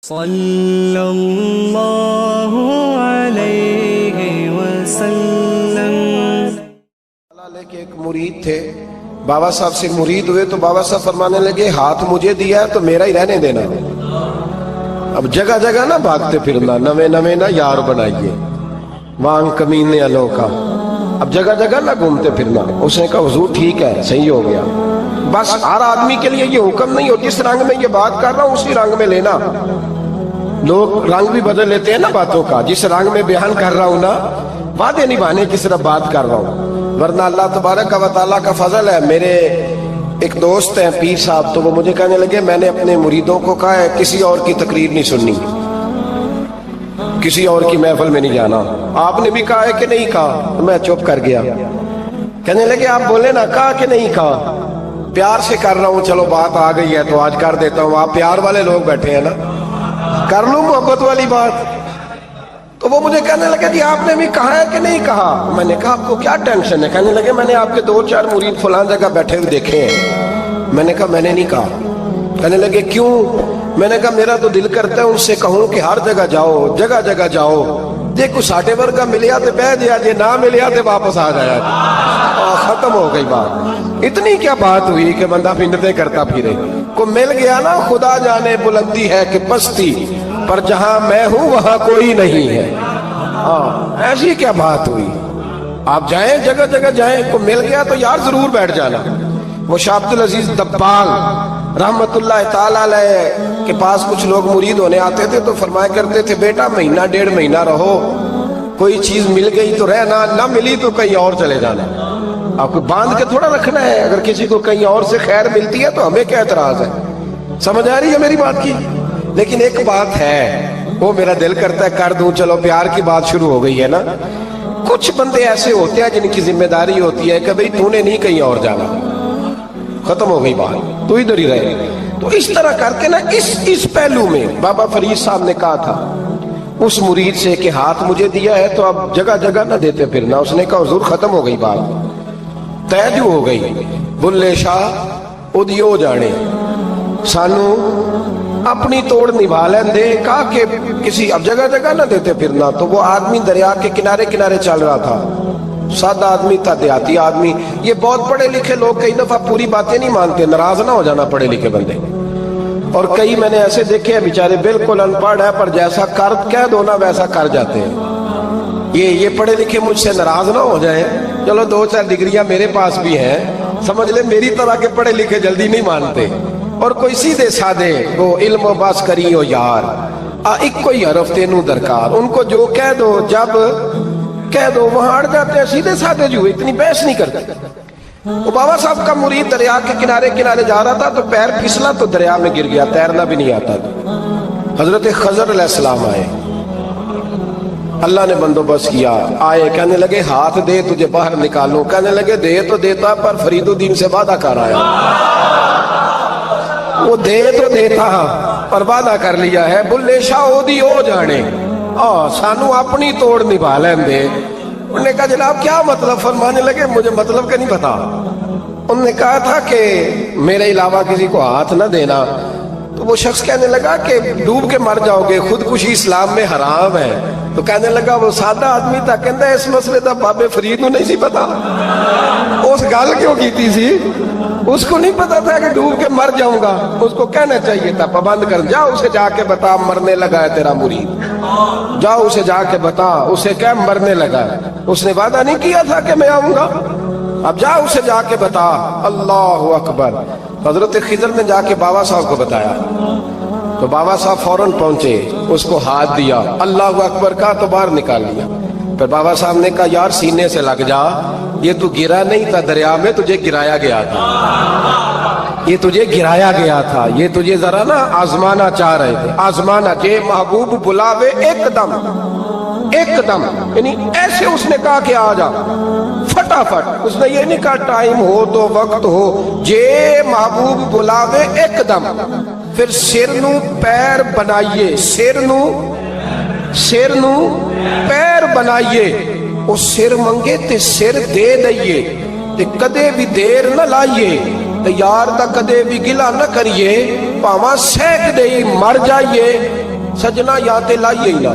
صلی اللہ علیہ وسلم۔ کے ایک مرید تھے، بابا صاحب سے مرید ہوئے تو بابا صاحب فرمانے لگے ہاتھ مجھے دیا ہے تو میرا ہی رہنے دینا۔ اب جگہ جگہ نہ بھاگتے پھرنا، نوے نوے نہ یار بنائیے وانگ کمینے والوں کا، اب جگہ جگہ نہ گھومتے پھرنا۔ اس نے کہا حضور ٹھیک ہے، صحیح ہو گیا، بس ہر آدمی کے لیے یہ حکم نہیں ہو جس رنگ میں یہ بات کر رہا ہوں اسی رنگ میں لینا۔ لوگ رنگ بھی بدل لیتے ہیں نا باتوں کا، جس رنگ میں بیان کر رہا ہوں نا وعدے نبھانے کی صرف بات کر رہا ہوں، ورنہ اللہ تبارک و تعالیٰ کا فضل ہے۔ میرے ایک دوست ہیں پیر صاحب، تو وہ مجھے کہنے لگے میں نے اپنے مریدوں کو کہا ہے کسی اور کی تقریر نہیں سننی، کسی اور کی محفل میں نہیں جانا۔ آپ نے بھی کہا ہے کہ نہیں کہا؟ میں چپ کر گیا۔ کہنے لگے آپ بولے نا، کہا کہ نہیں کہا؟ پیار سے کر رہا ہوں، چلو بات آ گئی ہے تو آج کر دیتا ہوں، آپ پیار والے لوگ بیٹھے ہیں نا، کر لوں محبت والی بات۔ تو وہ مجھے کہنے لگے جی آپ نے بھی کہا ہے کہ نہیں کہا؟ میں نے کہا آپ کو کیا ٹینشن ہے؟ کہنے لگے میں نے آپ کے 2-4 مرید فلان جگہ بیٹھے ہوئے دیکھے ہیں۔ میں نے کہا میں نے نہیں کہا۔ کہنے لگے کیوں؟ میں نے کہا میرا تو دل کرتا ہے ان سے کہوں کہ ہر جگہ جاؤ، جگہ جگہ جاؤ، دیکھو ساٹے ورگا ملیا تو بہ جیا، جے نہ ملیا تو واپس آ جایا، ختم ہو گئی بات۔ اتنی کیا بات ہوئی کہ بندہ منتیں کرتا پھرے؟ کو مل گیا نا، خدا جانے بلندی ہے کہ پستی، پر جہاں میں ہوں وہاں کوئی نہیں ہے۔ ایسی کیا بات ہوئی؟ آپ جائیں جگہ جگہ جائیں، کو مل گیا تو یار ضرور بیٹھ جانا۔ وہ شاہ عبد العزیز دباغ رحمت اللہ تعالیٰ علیہ کے پاس کچھ لوگ مرید ہونے آتے تھے تو فرمایا کرتے تھے بیٹا مہینہ 1.5 مہینہ رہو، کوئی چیز مل گئی تو رہنا، نہ ملی تو کہیں اور چلے جانا۔ آپ کو باندھ کے تھوڑا رکھنا ہے، اگر کسی کو کہیں اور سے خیر ملتی ہے تو ہمیں کیا اعتراض ہے؟ سمجھ آ رہی ہے میری بات کی؟ لیکن ایک بات ہے، وہ میرا دل کرتا ہے کر دوں، چلو پیار کی بات شروع ہو گئی ہے نا۔ کچھ بندے ایسے ہوتے ہیں جن کی ذمہ داری ہوتی ہے کہ بھئی تو نے نہیں کہیں اور جانا، ختم ہو گئی بات، تو ادھر ہی رہے۔ تو اس طرح کر کے نا اس پہلو میں بابا فرید صاحب نے کہا تھا اس مرید سے کہ ہاتھ مجھے دیا ہے تو اب جگہ جگہ نہ دیتے پھرنا۔ اس نے کہا حضور ختم ہو گئی بات، طے جو ہو گئی، بلے شاہ ادیو جانے، سانو اپنی توڑ نبھا لیں دے۔ کہا کہ کسی اب جگہ جگہ نہ دیتے پھرنا۔ تو وہ آدمی دریا کے کنارے کنارے چل رہا تھا، سادہ آدمی تھا، دیہاتی آدمی۔ یہ بہت پڑھے لکھے لوگ کئی دفعہ پوری باتیں نہیں مانتے، ناراض نہ ہو جانا پڑھے لکھے بندے، اور کئی میں نے ایسے دیکھے ہیں بیچارے بالکل ان پڑھ ہے پر جیسا کر کہہ دو نا ویسا کر جاتے ہیں۔ یہ پڑھے لکھے مجھ سے ناراض نہ ہو جائیں، چلو 2-4 ڈگریاں میرے پاس بھی ہیں، سمجھ لے میری طرح کے پڑھے لکھے جلدی نہیں مانتے، اور کوئی سیدھے سادے وہ علم و بس کری ہو یار، ایک کوئی حرف تینوں درکار، ان کو جو کہہ دو جب کہہ دو وہاں اڑ جاتے ہیں، سیدھے سادے جو اتنی بحث نہیں کرتے۔ وہ بابا صاحب کا مرید دریا کے کنارے کنارے جا رہا تھا تو پیر پھسلا تو دریا میں گر گیا، تیرنا بھی نہیں آتا تھا۔ حضرت خضر علیہ السلام آئے، اللہ نے بندوبست کیا، آئے، کہنے لگے ہاتھ دے تجھے باہر نکالوں۔ کہنے لگے دے تو دیتا پر فرید الدین سے وعدہ کر آیا۔ وہ دے تو دیتا پر وعدہ کر لیا ہے، بلے شاہ اودی ہو جانے، سانو اپنی توڑ نبھا لیں دے۔ انہوں نے کہا جناب کیا مطلب؟ فرمانے لگے مجھے مطلب کا نہیں پتا۔ انہوں نے کہا تھا کہ میرے علاوہ کسی کو ہاتھ نہ دینا۔ تو وہ شخص کہنے لگا کہ ڈوب کے مر جاؤ گے، خودکشی اسلام میں حرام ہے۔ تو کہنے لگا وہ سادہ آدمی تھا، کہندہ اس مسئلے دا بابے فرید نو نہیں سی پتا، اس گل کیوں کیتی سی؟ اس کو نہیں پتا تھا کہ ڈوب کے مر جاؤں گا، اس کو کہنا چاہیے تھا پابند کر، جا اسے جا کے بتا مرنے لگا ہے تیرا مرید، جا اسے جا کے بتا، اسے کیا مرنے لگا ہے، اس نے وعدہ نہیں کیا تھا کہ میں آؤں گا، اب جا اسے جا کے بتا۔ اللہ اکبر۔ حضرت خضر نے جا کے بابا صاحب کو بتایا تو بابا صاحب فوراً پہنچے، اس کو ہاتھ دیا، اللہ اکبر کہا تو باہر نکال لیا۔ پھر بابا صاحب نے کہا یار سینے سے لگ جا، یہ تو گرا نہیں تھا دریا میں، تجھے گرایا گیا تھا، یہ تجھے گرایا گیا تھا، یہ تجھے ذرا نا آزمانا چاہ رہے تھے، آزمانا جے محبوب بلاوے ایک دم، ایک دم، یعنی ایسے اس نے کہا کہ آ جا فٹافٹ، اس نے یہ نہیں کہا ٹائم ہو تو وقت ہو، جے محبوب بلاوے ایک دم۔ پھر سر نو پیر بنائیے، سر نو پیر بنائیے، وہ سر منگے تے سر دے دئیے، تے کدے بھی دیر نہ لائیے، تے یار دا کدے بھی گلا نہ کریے، پاواں سینک دئی مر جائیے، सजना या ते लाइए ही ना,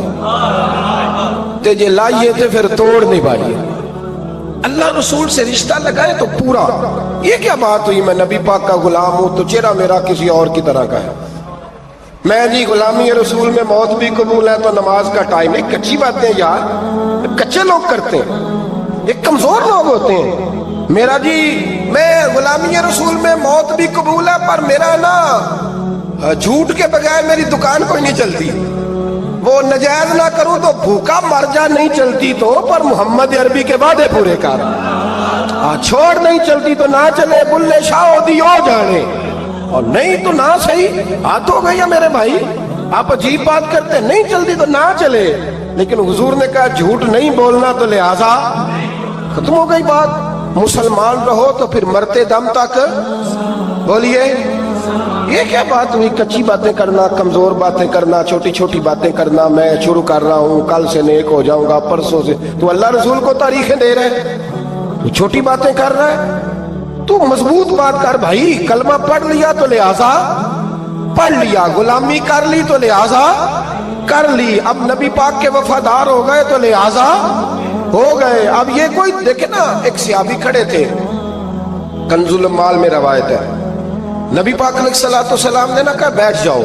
ते जे लाइए थे फिर तोड़ नहीं पाइए। अल्लाह रसूल से रिश्ता लगाए तो पूरा। ये क्या बात हुई, मैं नबी पाक का गुलाम हूं तो चेहरा मेरा किसी और की तरह का है। मैं जी गुलामी रसूल में मौत भी कबूल है तो नमाज का टाइम नहीं। कच्ची बातें यार कच्चे लोग करते हैं, ये कमजोर लोग होते हैं। मेरा जी मैं गुलामी रसूल में मौत भी कबूल है पर मेरा ना झूठ के बगैर मेरी दुकान कोई नहीं चलती। वो नजायज ना करूं तो भूखा मर जा, नहीं चलती तो पर मोहम्मद अरबी के वादे पूरे कर। छोड़ नहीं चलती तो ना चले, बुल्ले शाह दियो जाने, और नहीं तो ना सही। हाथ हो गया मेरे भाई, आप अजीब बात करते, नहीं चलती तो ना चले। लेकिन हुजूर ने कहा झूठ नहीं बोलना तो लिहाजा खत्म हो गई बात। मुसलमान रहो तो फिर मरते दम तक बोलिए। ये क्या बात हुई, कच्ची बातें करना, कमजोर बातें करना, छोटी छोटी बातें करना। मैं शुरू कर रहा हूं, कल से नेक हो जाऊंगा, परसों से। तू अल्लाह रसूल को तारीखें दे रहे, तू छोटी बातें कर रहा है। तू मजबूत बात कर भाई। कलमा पढ़ लिया तो लिहाजा पढ़ लिया, गुलामी कर ली तो लिहाजा कर ली। अब नबी पाक के वफादार हो गए तो लिहाजा हो गए। अब ये कोई देखे ना, एक सहाबी खड़े थे, कंजुल माल में रवायत है, नबी पाक अलैहिस्सलाम ने ना कहा बैठ जाओ।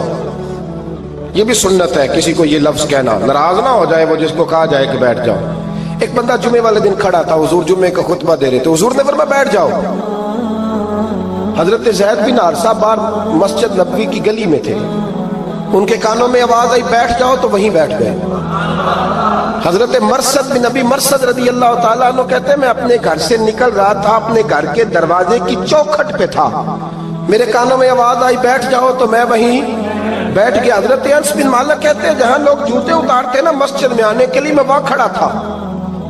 ये भी सुन्नत है किसी को ये लफ्ज कहना, नाराज ना हो जाए वो जिसको कहा जाए कि बैठ जाओ। एक बंदा जुमे वाले दिन खड़ा था, हुजूर जुमे का खुतबा दे रहे थे, हुजूर ने फरमाया बैठ जाओ। हजरत ज़ैद बिन हारिसा बाहर मस्जिद नबवी की गली में थे, उनके कानों में आवाज आई बैठ जाओ तो वहीं बैठ गए। हजरत मरसद बिन नबी मरसद रदी अल्लाह ताला अन्हु कहते हैं मैं अपने घर से निकल रहा था, अपने घर के दरवाजे की चौखट पे था, मेरे कानों में आवाज आई बैठ जाओ तो मैं वहीं बैठ गया। हजरत अनस बिन मालिक कहते हैं जहां लोग जूते उतारते ना मस्जिद में आने के लिए, मैं वहां खड़ा था,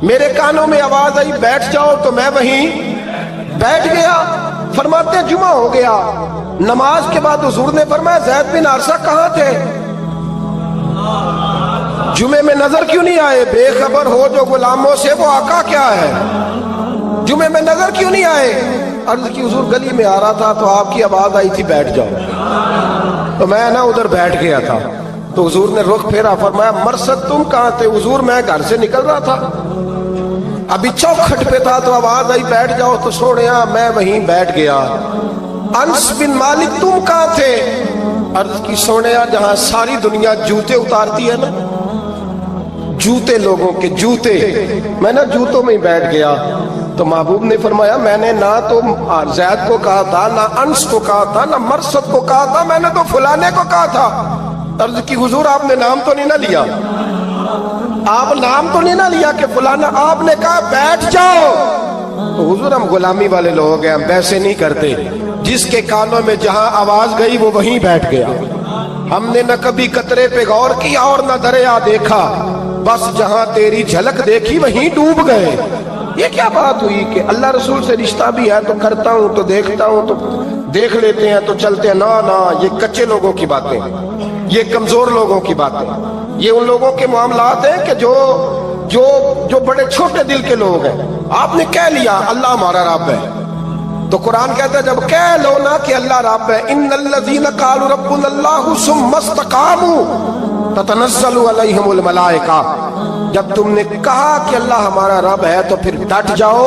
मेरे कानों में आवाज आई बैठ जाओ तो मैं वहीं बैठ गया। फरमाते जुमा हो गया, नमाज के बाद हुजूर ने फरमाया ज़ैद बिन हारिसा कहां थे, जुमे में नजर क्यों नहीं आए? बेखबर हो जो गुलामों से वो आका क्या है, जुमे में नजर क्यों नहीं आए? अर्ज की हुजूर गली में आ रहा था तो आपकी आवाज आई थी बैठ जाओ, तो मैं ना उधर बैठ गया था। तो हुजूर ने रुख फेरा, फरमाया मरसद तुम कहां थे? हुजूर मैं घर से निकल रहा था, अभी चौखट पे था तो आवाज आई बैठ जाओ तो सोनिया मैं वहीं बैठ गया। अनस बिन मालिक तुम कहां थे? अर्ज की सोनिया जहां सारी दुनिया जूते उतारती है ना, जूते लोगों के जूते, मैं ना जूतों में ही बैठ गया। तो महबूब ने फरमाया मैंने ना तो ज़ैद को कहा था, ना अनस को कहा था, ना मरसद को कहा था, मैंने तो फलाने को कहा था। अर्ज की हुजूर आपने नाम तो नहीं ना लिया, आप नाम तो नहीं ना लिया कि फलाना, आपने कहा बैठ जाओ। तो हुजूर हम गुलामी वाले लोग हैं, हम वैसे नहीं करते, जिसके कानों में जहां आवाज गई वो वहीं बैठ गया। हमने न कभी कतरे पे गौर किया और न दरिया देखा, बस जहां तेरी झलक देखी वहीं डूब गए। ये क्या बात हुई कि अल्लाह रसूल से रिश्ता भी है तो करता हूं तो देखता हूं तो देख लेते हैं तो चलते हैं। ना ना, ये कच्चे लोगों की बातें, ये कमजोर लोगों की बातें, ये उन लोगों के मामलात हैं कि जो जो जो बड़े छोटे दिल के लोग हैं। आपने कह लिया अल्लाह हमारा रब है, तो कुरान कहता है जब कह लो ना कि अल्लाह रब है, इन्नल्लज़ीना क़ालू रब्बुनल्लाहु सुम्मा इस्तक़ामू ततनज़्ज़लु अलैहिमुल मलाइका, जब तुमने कहा कि अल्लाह हमारा रब है तो फिर डट जाओ,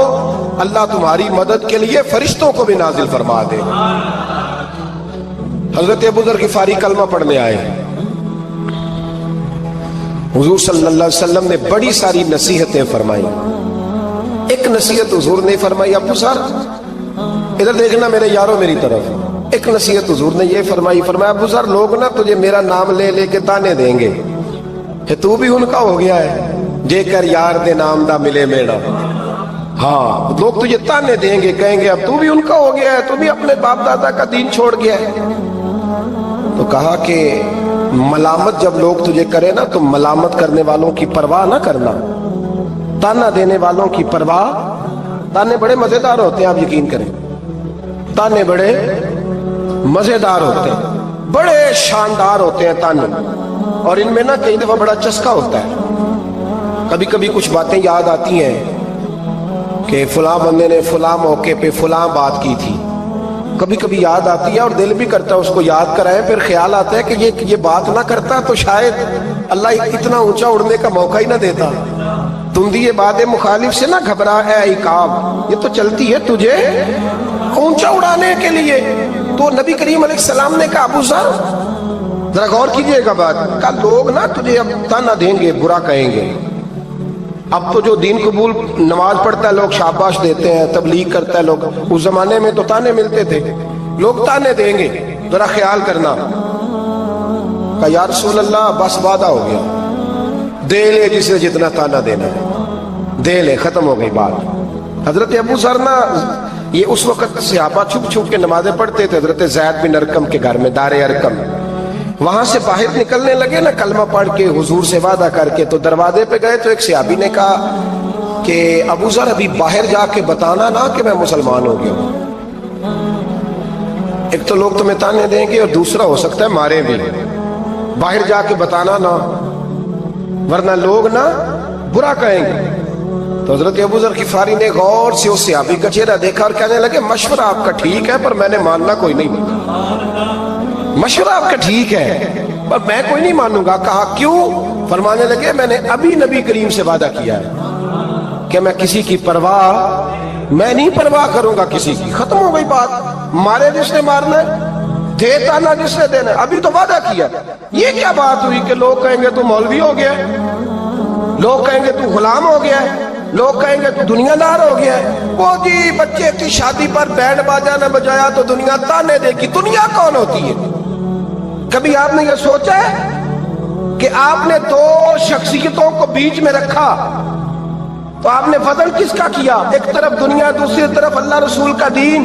अल्लाह तुम्हारी मदद के लिए फरिश्तों को भी नाजिल फरमा दे। हजरत अबू ज़र ग़िफ़ारी कलमा पढ़ने आए, हुजूर सल्लल्लाहु अलैहि वसल्लम ने बड़ी सारी नसीहतें फरमाई। एक नसीहत हुजूर ने फरमाई, अबू सर इधर देखना मेरे यारों मेरी तरफ। एक नसीहत हुजूर ने ये फरमाई, फरमाया अबू सर लोग ना तुझे मेरा नाम ले लेके ताने देंगे कि तू भी उनका हो गया है, जेकर यार दे नाम दा मिले मेरा। हाँ, लोग तुझे ताने देंगे, कहेंगे अब तू भी उनका हो गया है, तू भी अपने बाप दादा का दीन छोड़ गया है। तो कहा कि मलामत जब लोग तुझे करे ना तो मलामत करने वालों की परवाह ना करना, ताना देने वालों की परवाह। ताने बड़े मजेदार होते हैं, आप यकीन करें, ताने बड़े मजेदार होते हैं, बड़े शानदार होते हैं ताने, और इनमें ना कई दफा बड़ा चस्का होता है। कभी कभी कुछ बातें याद आती हैं कि फलां बंदे ने फलां मौके पे फलां बात की थी, کبھی کبھی یاد آتی ہے اور دل بھی کرتا ہے اس کو یاد کرائیں، پھر خیال آتا ہے کہ یہ بات نہ کرتا تو شاید اللہ اتنا اونچا اڑنے کا موقع ہی نہ دیتا۔ تم دی یہ بات مخالف سے نہ گھبرا اے عقاب، یہ تو چلتی ہے تجھے اونچا اڑانے کے لیے۔ تو نبی کریم علیہ السلام نے کہا ابو ذر ذرا غور کیجئے گا بات، کہا لوگ نا تجھے اب تانا دیں گے، برا کہیں گے۔ اب تو جو دین قبول نماز پڑھتا ہے لوگ شاباش دیتے ہیں، تبلیغ کرتا ہے لوگ، اس زمانے میں تو تانے ملتے تھے، لوگ تانے دیں گے، ذرا خیال کرنا۔ کہا یا رسول اللہ بس وعدہ ہو گیا، دے لے جسے جتنا تانا دینا ہے، دے لے، ختم ہو گئی بات۔ حضرت ابو ذر نا یہ اس وقت صحابہ چھپ چھپ کے نمازیں پڑھتے تھے حضرت زید بن ارقم کے گھر میں، دار ارقم۔ وہاں سے باہر نکلنے لگے نا کلمہ پڑھ کے حضور سے وعدہ کر کے، تو دروازے پہ گئے تو ایک صحابی نے کہا کہ ابو ذر ابھی باہر جا کے بتانا نا کہ میں مسلمان ہو گیا ہوں، ایک تو لوگ تمہیں تانے دیں گے اور دوسرا ہو سکتا ہے مارے بھی، باہر جا کے بتانا نا ورنہ لوگ نا برا کہیں گے۔ تو حضرت ابو ذر غفاری نے غور سے اس صحابی کا چہرہ دیکھا اور کہنے لگے مشورہ آپ کا ٹھیک ہے پر میں نے ماننا کوئی نہیں، مشورہ آپ کا ٹھیک ہے پر میں کوئی نہیں مانوں گا۔ کہا کیوں؟ فرمانے لگے میں نے ابھی نبی کریم سے وعدہ کیا ہے کہ میں کسی کی پرواہ، میں نہیں پرواہ کروں گا کسی کی، ختم ہو گئی بات، مارے جس نے مارنا ہے، دے تانا جس نے دینا ہے، ابھی تو وعدہ کیا۔ یہ کیا بات ہوئی کہ لوگ کہیں گے تو مولوی ہو گیا ہے، لوگ کہیں گے تو غلام ہو گیا ہے، لوگ کہیں گے تو دنیا دار ہو گیا ہے، وہ جی بچے کی شادی پر بینڈ باجا نہ بجایا تو دنیا تانے دے گی۔ دنیا کون ہوتی ہے؟ کبھی آپ نے یہ سوچا ہے کہ آپ نے دو شخصیتوں کو بیچ میں رکھا تو آپ نے وزن کس کا کیا؟ ایک طرف دنیا، دوسری طرف اللہ رسول کا دین۔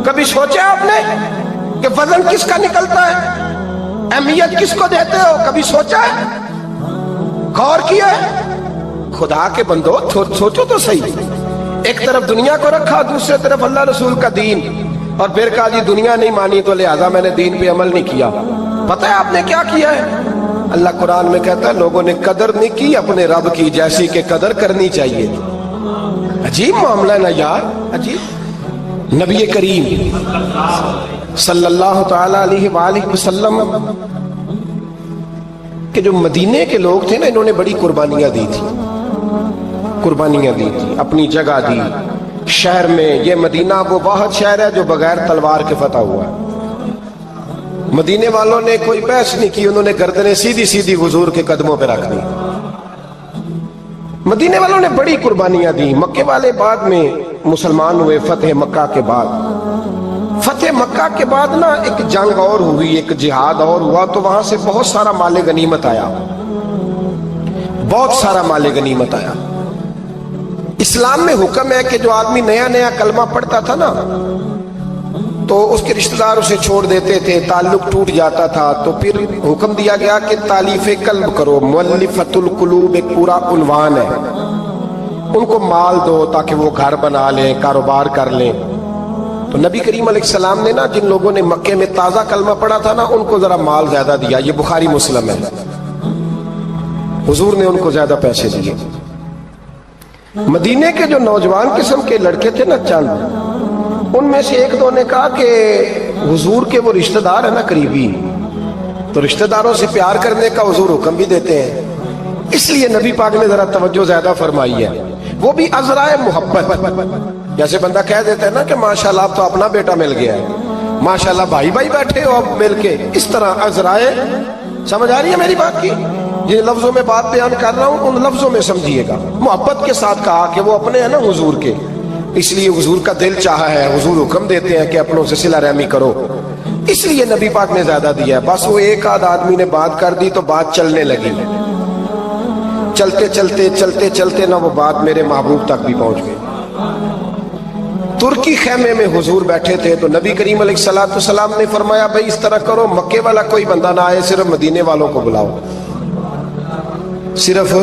کبھی سوچا آپ نے کہ وزن کس کا نکلتا ہے، اہمیت کس کو دیتے ہو؟ کبھی سوچا ہے، غور کیا ہے؟ خدا کے بندو سوچو تو صحیح، ایک طرف دنیا کو رکھا، دوسری طرف اللہ رسول کا دین، اور پھر کہا جی دنیا نہیں مانی تو لہذا میں نے دین پہ عمل نہیں کیا۔ پتہ ہے آپ نے کیا کیا ہے؟ اللہ قرآن میں کہتا ہے لوگوں نے قدر نہیں کی اپنے رب کی جیسی کہ قدر کرنی چاہیے۔ عجیب معاملہ ہے نا یار، عجیب۔ نبی کریم صلی اللہ تعالی علیہ وآلہ وسلم کہ جو مدینے کے لوگ تھے نا، انہوں نے بڑی قربانیاں دی تھی، قربانیاں دی تھی، اپنی جگہ دی شہر میں۔ یہ مدینہ وہ واحد شہر ہے جو بغیر تلوار کے فتح ہوا ہے۔ مدینے والوں نے کوئی بحث نہیں کی، انہوں نے گردنیں سیدھی سیدھی حضور کے قدموں پہ رکھ دی۔ مدینے والوں نے بڑی قربانیاں دی۔ مکے والے بعد میں مسلمان ہوئے فتح مکہ کے بعد۔ فتح مکہ کے بعد نا ایک جنگ اور ہوئی، ایک جہاد اور ہوا، تو وہاں سے بہت سارا مال غنیمت آیا، بہت سارا مال غنیمت آیا۔ اسلام میں حکم ہے کہ جو آدمی نیا نیا کلمہ پڑھتا تھا نا تو اس کے رشتہ دار اسے چھوڑ دیتے تھے، تعلق ٹوٹ جاتا تھا، تو پھر حکم دیا گیا کہ تالیف قلب کرو، مؤلفۃ القلوب ایک پورا عنوان ہے، ان کو مال دو تاکہ وہ گھر بنا لیں، کاروبار کر لیں۔ تو نبی کریم علیہ السلام نے نا جن لوگوں نے مکے میں تازہ کلمہ پڑھا تھا نا ان کو ذرا مال زیادہ دیا، یہ بخاری مسلم ہے، حضور نے ان کو زیادہ پیسے دیے۔ مدینے کے جو نوجوان قسم کے لڑکے تھے نا چند، ان میں سے ایک دو نے کہا کہ حضور کے وہ رشتہ دار ہیں نا قریبی، تو رشتہ داروں سے پیار کرنے کا حضور حکم بھی دیتے ہیں، اس لیے نبی پاک نے ذرا توجہ زیادہ فرمائی ہے، وہ بھی عذرائے محبت۔ جیسے بندہ کہہ دیتا ہے نا کہ ماشاءاللہ اب تو اپنا بیٹا مل گیا ہے، ماشاءاللہ بھائی بھائی بیٹھے ہو اب مل کے، اس طرح عذرائے، سمجھ آ رہی ہے میری بات کی؟ جن لفظوں میں بات بیان کر رہا ہوں ان لفظوں میں سمجھیے گا، محبت کے ساتھ کہا کہ وہ اپنے ہیں نا حضور کے، اس لیے حضور کا دل چاہا ہے، حضور حکم دیتے ہیں کہ اپنوں سے صلہ رحمی کرو، اس لیے نبی پاک نے زیادہ دیا ہے۔ بس وہ ایک آدھ آدمی نے بات کر دی تو بات چلنے لگی، چلتے چلتے چلتے چلتے نہ وہ بات میرے محبوب تک بھی پہنچ گئی۔ ترکی خیمے میں حضور بیٹھے تھے تو نبی کریم علیہ السلام نے فرمایا بھائی اس طرح کرو، مکے والا کوئی بندہ نہ آئے، صرف مدینے والوں کو بلاؤ، صرف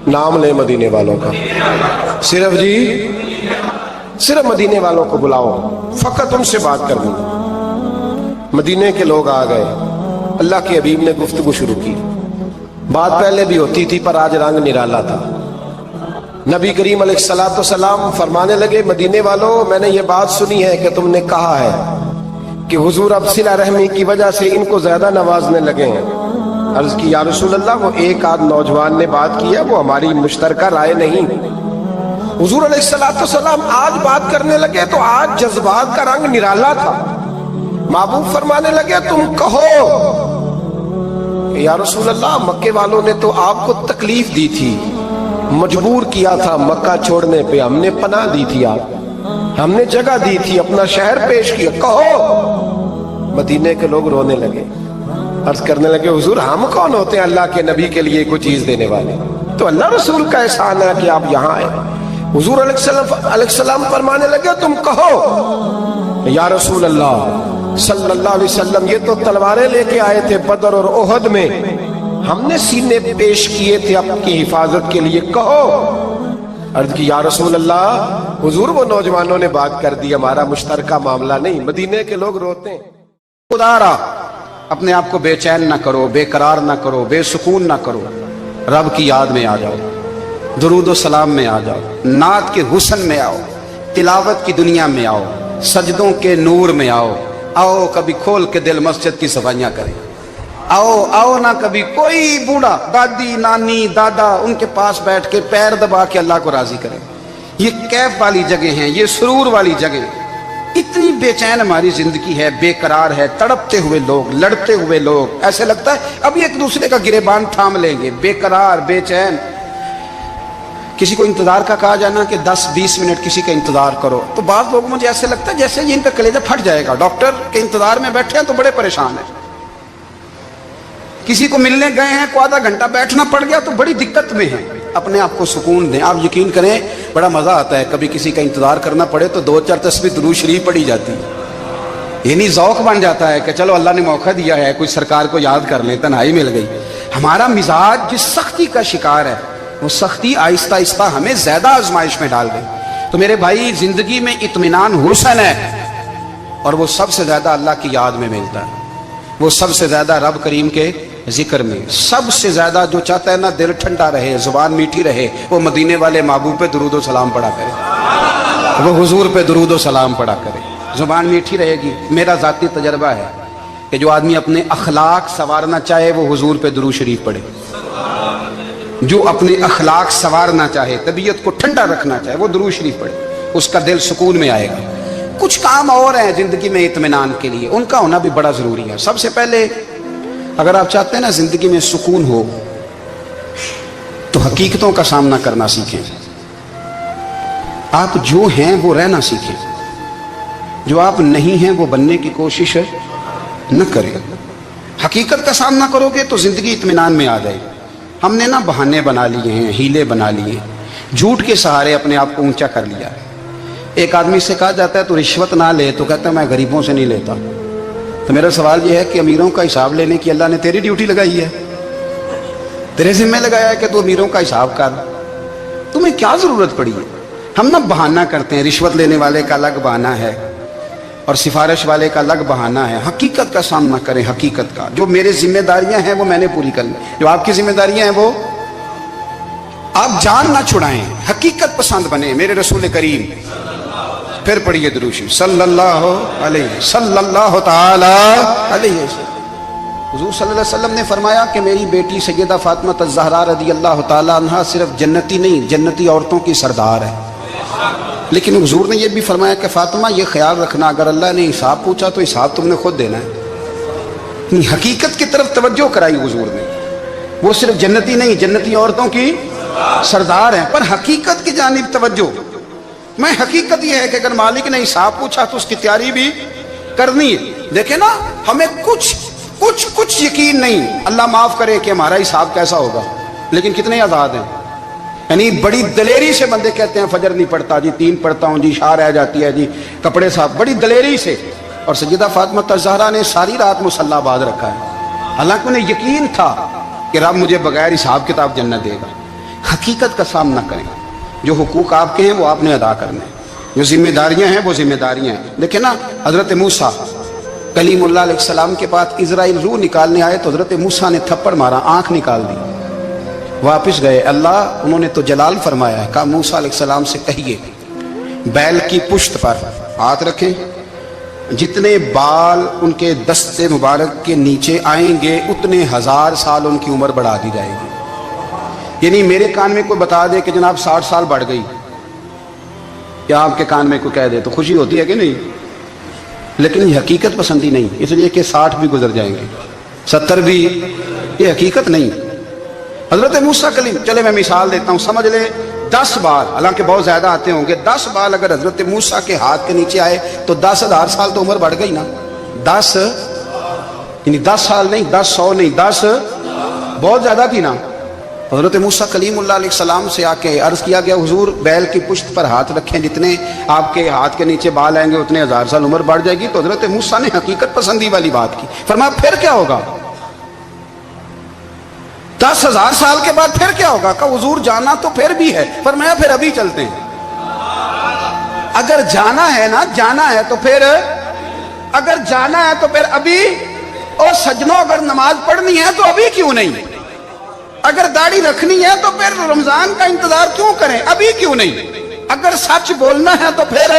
نام لے مدینے والوں کا، صرف جی صرف مدینے والوں کو بلاؤ، فقط ان سے بات کرنی۔ مدینے کے لوگ آ گئے، اللہ کے حبیب نے گفتگو شروع کی، بات پہلے بھی ہوتی تھی پر آج رنگ نرالا تھا۔ نبی کریم علیہ الصلوۃ والسلام فرمانے لگے مدینے والوں میں نے یہ بات سنی ہے کہ تم نے کہا ہے کہ حضور اب صلہ رحمی کی وجہ سے ان کو زیادہ نوازنے لگے ہیں۔ عرض کی یا رسول اللہ وہ ایک آدھ نوجوان نے بات کی ہے، وہ ہماری مشترکہ رائے نہیں۔ حضور علیہ الصلوۃ والسلام آج بات کرنے لگے تو آج جذبات کا رنگ نرالا تھا۔ محبوب فرمانے لگے تم کہو کہ یا رسول اللہ مکے والوں نے تو آپ کو تکلیف دی تھی، مجبور کیا تھا مکہ چھوڑنے پہ، ہم نے پناہ دی تھی، آپ ہم نے جگہ دی تھی، اپنا شہر پیش کیا، کہو۔ مدینے کے لوگ رونے لگے، عرض کرنے لگے حضور ہم کون ہوتے ہیں اللہ کے نبی کے لیے کوئی چیز دینے والے، تو اللہ رسول کا احسان ہے کہ آپ یہاں آئے۔ حضور علیہ السلام فرمانے لگے تم کہو یا رسول اللہ صلی اللہ علیہ وسلم یہ تو تلواریں لے کے آئے تھے بدر اور احد میں، ہم نے سینے پیش کیے تھے آپ کی حفاظت کے لیے، کہو۔ عرض کی یا رسول اللہ حضور وہ نوجوانوں نے بات کر دی، ہمارا مشترکہ معاملہ نہیں۔ مدینے کے لوگ روتے ہیں۔ خدا اپنے آپ کو بے چین نہ کرو، بے قرار نہ کرو، بے سکون نہ کرو، رب کی یاد میں آ جاؤ، درود و سلام میں آ جاؤ، نعت کے حسن میں آؤ، تلاوت کی دنیا میں آؤ، سجدوں کے نور میں آؤ، آؤ کبھی کھول کے دل مسجد کی صفائیاں کریں، آؤ نہ کبھی کوئی بوڑھا دادی نانی دادا ان کے پاس بیٹھ کے پیر دبا کے اللہ کو راضی کریں۔ یہ کیف والی جگہ ہیں، یہ سرور والی جگہ۔ اتنی بے چین ہماری زندگی ہے، بے قرار ہے، تڑپتے ہوئے لوگ، لڑتے ہوئے لوگ، ایسے لگتا ہے ابھی ایک دوسرے کا گریبان تھام لیں گے، بے قرار بے چین۔ کسی کو انتظار کا کہا جانا کہ 10-20 منٹ کسی کا انتظار کرو، تو بعض لوگ مجھے ایسے لگتا ہے جیسے ان کا کلیجہ پھٹ جائے گا، ڈاکٹر کے انتظار میں بیٹھے ہیں تو بڑے پریشان ہیں۔ کسی کو ملنے گئے ہیں کو آدھا گھنٹہ بیٹھنا پڑ گیا تو بڑی دقت میں ہیں۔ اپنے آپ کو سکون دیں۔ آپ یقین کریں بڑا مزہ آتا ہے کبھی کسی کا انتظار کرنا پڑے تو 2-4 تسبیح درود شریف پڑھی جاتی ہے، یعنی ذوق بن جاتا ہے کہ چلو اللہ نے موقع دیا ہے، کوئی سرکار کو یاد کر لیں، تنہائی مل گئی۔ ہمارا مزاج جس سختی کا شکار ہے وہ سختی آہستہ آہستہ ہمیں زیادہ آزمائش میں ڈال گئی۔ تو میرے بھائی زندگی میں اطمینان حسن ہے، اور وہ سب سے زیادہ اللہ کی یاد میں ملتا ہے، وہ سب سے زیادہ رب کریم کے ذکر میں، سب سے زیادہ جو چاہتا ہے نا دل ٹھنڈا رہے، زبان میٹھی رہے، وہ مدینے والے محبوب پہ درود و سلام پڑھا کرے، وہ حضور پہ درود و سلام پڑھا کرے، زبان میٹھی رہے گی۔ میرا ذاتی تجربہ ہے کہ جو آدمی اپنے اخلاق سنوارنا چاہے وہ حضور پہ درود شریف پڑھے، جو اپنے اخلاق سنوارنا چاہے، طبیعت کو ٹھنڈا رکھنا چاہے، وہ درود شریف پڑھے، اس کا دل سکون میں آئے گا۔ کچھ کام اور ہیں زندگی میں اطمینان کے لیے، ان کا ہونا بھی بڑا ضروری ہے۔ سب سے پہلے اگر آپ چاہتے ہیں نا زندگی میں سکون ہو تو حقیقتوں کا سامنا کرنا سیکھیں۔ آپ جو ہیں وہ رہنا سیکھیں، جو آپ نہیں ہیں وہ بننے کی کوشش نہ کریں۔ حقیقت کا سامنا کرو گے تو زندگی اطمینان میں آ جائے۔ ہم نے نا بہانے بنا لیے ہیں، ہیلے بنا لیے، جھوٹ کے سہارے اپنے آپ کو اونچا کر لیا ہے۔ ایک آدمی سے کہا جاتا ہے تو رشوت نہ لے، تو کہتا ہے میں غریبوں سے نہیں لیتا۔ تو میرا سوال یہ ہے کہ امیروں کا حساب لینے کی اللہ نے تیری ڈیوٹی لگائی ہے، تیرے ذمہ لگایا ہے کہ تو امیروں کا حساب کر، تمہیں کیا ضرورت پڑی ہے؟ ہم نا بہانہ کرتے ہیں، رشوت لینے والے کا الگ بہانہ ہے اور سفارش والے کا الگ بہانہ ہے۔ حقیقت کا سامنا کریں، حقیقت کا، جو میرے ذمہ داریاں ہیں وہ میں نے پوری کرنی، جو آپ کی ذمہ داریاں ہیں وہ آپ جان نہ چھڑائیں، حقیقت پسند بنیں۔ میرے رسول کریم پھر پڑھیے درود شریف صلی اللہ تعالی علیہ وسلم۔ حضور صلی اللہ علیہ وسلم نے فرمایا کہ میری بیٹی سیدہ فاطمہ الزہرا رضی اللہ تعالی عنہا صرف جنتی نہیں، جنتی عورتوں کی سردار ہے۔ لیکن حضور نے یہ بھی فرمایا کہ فاطمہ یہ خیال رکھنا اگر اللہ نے حساب پوچھا تو حساب تم نے خود دینا ہے۔ حقیقت کی طرف توجہ کرائی حضور نے، وہ صرف جنتی نہیں، جنتی عورتوں کی سردار ہیں، پر حقیقت کی جانب توجہ۔ میں حقیقت یہ ہے کہ اگر مالک نے حساب پوچھا تو اس کی تیاری بھی کرنی ہے۔ دیکھیں نا ہمیں کچھ یقین نہیں، اللہ معاف کرے کہ ہمارا حساب کیسا ہوگا، لیکن کتنے آزاد ہیں۔ یعنی بڑی دلیری سے بندے کہتے ہیں فجر نہیں پڑھتا جی، 3 پڑھتا ہوں جی، شاہ رہ جاتی ہے جی، کپڑے صاحب، بڑی دلیری سے۔ اور سیدہ فاطمہ الزہرا نے ساری رات مصلی باندھ رکھا ہے، حالانکہ انہیں یقین تھا کہ رب مجھے بغیر حساب کتاب جنت دے گا۔ حقیقت کا سامنا کریں، جو حقوق آپ کے ہیں وہ آپ نے ادا کرنے، جو ذمہ داریاں ہیں وہ ذمہ داریاں ہیں۔ دیکھیں نا حضرت موسیٰ کلیم اللہ علیہ السلام کے پاس اسرائیل روح نکالنے آئے تو حضرت موسیٰ نے تھپڑ مارا، آنکھ نکال دی۔ वापस गए, अल्लाह उन्होंने तो जलाल फरमाया है, कहा मूसा अलैहिस्सलाम से कहिए बैल की पुश्त पर हाथ रखें, जितने बाल उनके दस्ते मुबारक के नीचे आएंगे उतने 1000 साल उनकी उम्र बढ़ा दी जाएगी। यानी मेरे कान में कोई बता दे कि जनाब 60 साल बढ़ गई, या आपके कान में कोई कह दे तो खुशी होती है कि नहीं? लेकिन ये हकीकत पसंदी नहीं, इसलिए कि 60 भी गुजर जाएंगे, 70 भी, ये हकीकत नहीं। हजरत मूसा कलीम, चले मैं मिसाल देता हूँ, समझ ले 10 बाल, हालांकि बहुत ज्यादा आते होंगे, 10 बाल अगर हजरत मूसा के हाथ के नीचे आए तो 10,000 साल तो उम्र बढ़ गई ना। 10 यानी 10 साल नहीं, 10 100 नहीं, 10 बहुत ज्यादा थी ना। हजरत मूसा कलीमुल्लाह अलैहिस्सलाम से आके अर्ज किया गया, हुजूर बैल की पुश्त पर हाथ रखें, जितने आपके हाथ के नीचे बाल आएंगे उतने 1000 साल उम्र बढ़ जाएगी। तो हजरत मूसा ने हकीकत पसंदी वाली बात की, फरमाया फिर क्या होगा? 10,000 साल के बाद फिर क्या होगा? कहा हुजूर जाना तो फिर भी है, फरमाया फिर अभी चलते हैं। अगर जाना है ना, जाना है तो फिर, अगर जाना है तो फिर अभी। और सज्जनों, अगर नमाज पढ़नी है तो अभी क्यों नहीं? अगर दाढ़ी रखनी है तो फिर रमजान का इंतजार क्यों करें, अभी क्यों नहीं? अगर सच बोलना है तो फिर,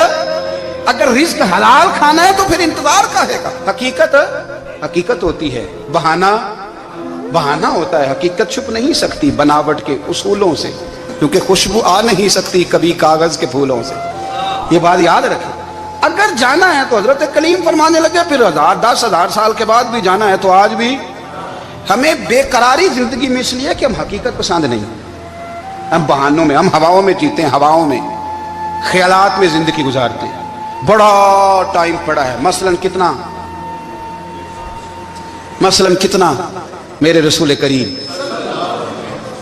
अगर रिस्क हलाल खाना है तो फिर इंतजार काहे का? हकीकत होती है, बहाना होता है। हकीकत छुप नहीं सकती बनावट के उसूलों से, क्योंकि खुशबू आ नहीं सकती कभी कागज के फूलों से। ये बात याद रखें। अगर जाना है तो हजरत कलीम फरमाने लगे फिर 10,000 साल के बाद भी जाना है। तो आज भी हमें बेकरारी जिंदगी में इसलिए कि हम हकीकत पसंद नहीं, हम बहानों में, हम हवाओं में जीते हैं, हवाओं में, ख्यालात में जिंदगी गुजारते हैं। बड़ा टाइम पड़ा है। मसलन कितना मेरे रसूल करीम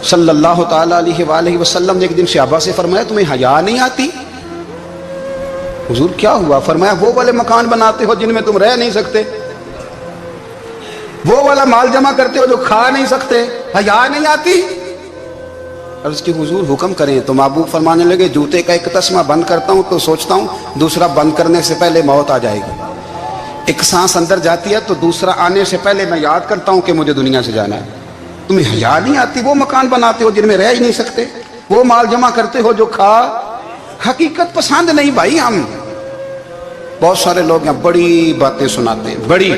सल्लल्लाहु ताला अलैहि वसल्लम ने एक दिन सहाबा से फरमाया, तुम्हें हया नहीं आती? हुजूर क्या हुआ? फरमाया वो वाले मकान बनाते हो जिनमें तुम रह नहीं सकते, वो वाला माल जमा करते हो जो खा नहीं सकते, हया नहीं आती? अर्ज की हुजूर हुक्म करें। तो महबूब फरमाने लगे, जूते का एक तस्मा बंद करता हूं तो सोचता हूं दूसरा बंद करने से पहले मौत आ जाएगी। एक सांस अंदर जाती है तो दूसरा आने से पहले मैं याद करता हूं कि मुझे दुनिया से जाना है। तुम्हें हया नहीं आती? वो मकान बनाते हो जिनमें रह ही नहीं सकते, वो माल जमा करते हो जो खा। हकीकत पसंद नहीं भाई हम। बहुत सारे लोग यहाँ बड़ी बातें सुनाते हैं, बड़ी,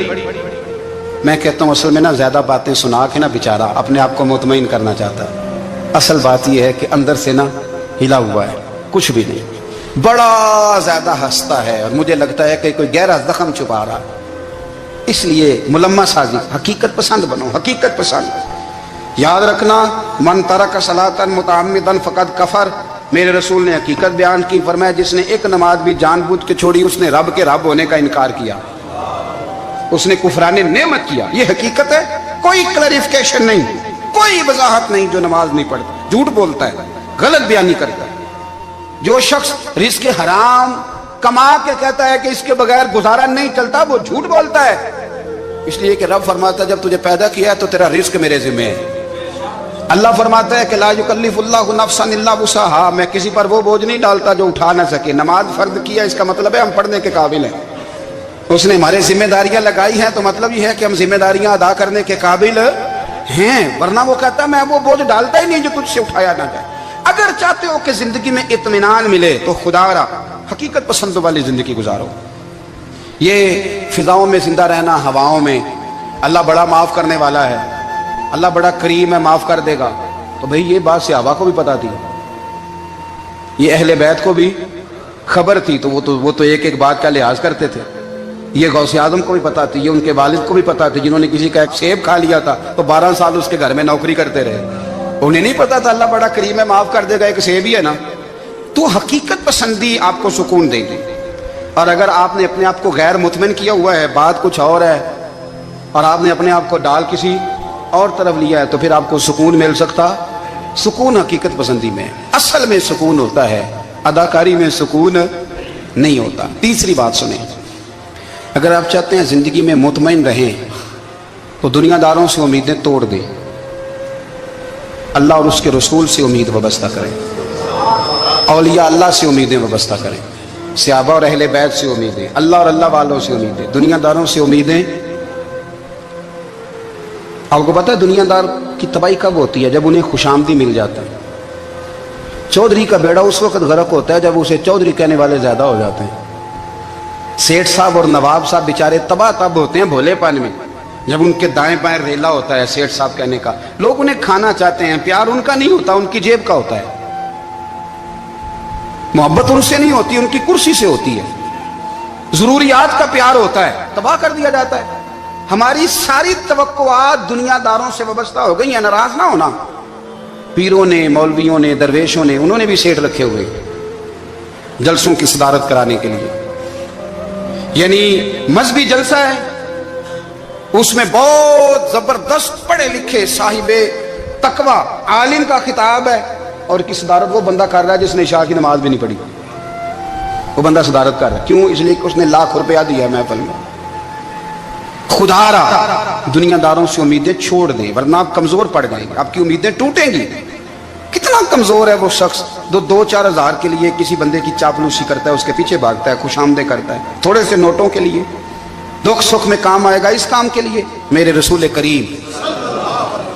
मैं कहता हूं असल में ना ज्यादा बातें सुना के ना बेचारा अपने आप को मुतमईन करना चाहता है। असल बात यह है कि अंदर से ना हिला हुआ है, कुछ भी नहीं, बड़ा ज्यादा हंसता है और मुझे लगता है कि कोई गहरा जख्म छुपा रहा है। इसलिए मुलम्मा साजी, हकीकत पसंद बनो, हकीकत पसंद। याद रखना, मन तरक सलातन मुतअम्मिदन फकद कफर। मेरे रसूल ने हकीकत बयान की, फरमाया जिसने एक नमाज भी जानबूझ के छोड़ी उसने रब के रब होने का इनकार किया, उसने कुफराने नेमत किया। ये हकीकत है, कोई क्लैरिफिकेशन नहीं, कोई वजाहत नहीं। जो नमाज नहीं पढ़ता, झूठ बोलता है, गलत बयानी करता है। जो शख्स रिस्क हराम कमा के कहता है कि इसके बगैर गुजारा नहीं चलता, वो झूठ बोलता है। इसलिए कि रब फरमाता है जब तुझे पैदा किया है तो तेरा रिस्क मेरे जिम्मे है। अल्लाह फरमाता है कि ला युकल्लिफुल्लाहु नफ्सन इल्ला वुसअहा, मैं किसी पर वो बोझ नहीं डालता जो उठा ना सके। नमाज फर्द किया, इसका मतलब है हम पढ़ने के काबिल हैं। उसने हमारे जिम्मेदारियां लगाई हैं तो मतलब ये है कि हम जिम्मेदारियां अदा करने के काबिल हैं, वरना वो कहता मैं वो बोझ डालता ही नहीं जो तुझसे उठाया ना जाए। अगर चाहते हो कि जिंदगी में इत्मीनान मिले तो खुदारा हकीकत पसंद वाली जिंदगी गुजारो। ये फिजाओं में जिंदा रहना, हवाओं में, अल्लाह बड़ा माफ करने वाला है, अल्लाह बड़ा करीम है, माफ कर देगा, तो भाई ये बात सहाबा को भी पता थी, ये अहले बैत को भी खबर थी। तो वो तो एक एक बात का लिहाज करते थे। ये गौसे आजम को भी पता थी, ये उनके वालिद को भी पता थी, जिन्होंने किसी का एक सेब खा लिया था तो 12 साल उसके घर में नौकरी करते रहे। उन्हें नहीं पता था अल्लाह बड़ा करीम है, माफ कर देगा, एक सेब ही है ना। तो हकीकत पसंदी आपको सुकून देगी। और अगर आपने अपने आप को गैर मुतमिन किया हुआ है, बात कुछ और है, और आपने अपने आप को डाल किसी और तरफ लिया है, तो फिर आपको सुकून मिल सकता। सुकून हकीकत पसंदी में, असल में सुकून होता है, अदाकारी में सुकून नहीं होता। तीसरी बात सुने, अगर आप चाहते हैं जिंदगी में मुतमईन रहें तो दुनियादारों से उम्मीदें तोड़ दें, अल्लाह और उसके रसूल से उम्मीद वाबस्ता करें, औलिया अल्लाह से उम्मीदें वाबस्ता करें, सहाबा और अहले बैत से उम्मीदें, अल्लाह और अल्लाह वालों से उम्मीदें, दुनियादारों से उम्मीदें। आपको पता है दुनियादार की तबाही कब होती है? जब उन्हें खुशामदी मिल जाता है। चौधरी का बेड़ा उस वक्त गरक होता है जब उसे चौधरी कहने वाले ज्यादा हो जाते हैं। सेठ साहब और नवाब साहब बेचारे तबाह तब होते हैं भोलेपन में, जब उनके दाएं बाएं रेला होता है सेठ साहब कहने का। लोग उन्हें खाना चाहते हैं, प्यार उनका नहीं होता, उनकी जेब का होता है। मोहब्बत उनसे नहीं होती, उनकी कुर्सी से होती है। जरूरियात का प्यार होता है, तबाह कर दिया जाता है। हमारी सारी तवक्कुआत दुनियादारों से वाबस्ता हो गई है। नाराज ना होना, पीरों ने, मौलवियों ने, दरवेशों ने, उन्होंने भी सेठ रखे हुए जलसों की सदारत कराने के लिए। यानी मजहबी जलसा है, उसमें बहुत जबरदस्त पढ़े लिखे साहिबे तकवा आलिम का खिताब है, और की सदारत वो बंदा कर रहा है जिसने इशा की नमाज भी नहीं पढ़ी। वो बंदा सदारत कर रहा है, क्यों? इसलिए कि उसने लाख रुपया दिया महफिल में। खुदारा दुनियादारों से उम्मीदें छोड़ दें, वरना आप कमजोर पड़ जाएंगे, आपकी उम्मीदें टूटेंगी। कितना कमजोर है वो शख्स जो 2-4 हज़ार के लिए किसी बंदे की चापलूसी करता है, उसके पीछे भागता है, खुशामदे करता है, थोड़े से नोटों के लिए। दुख सुख में काम आएगा इस काम के लिए। मेरे रसूल करीम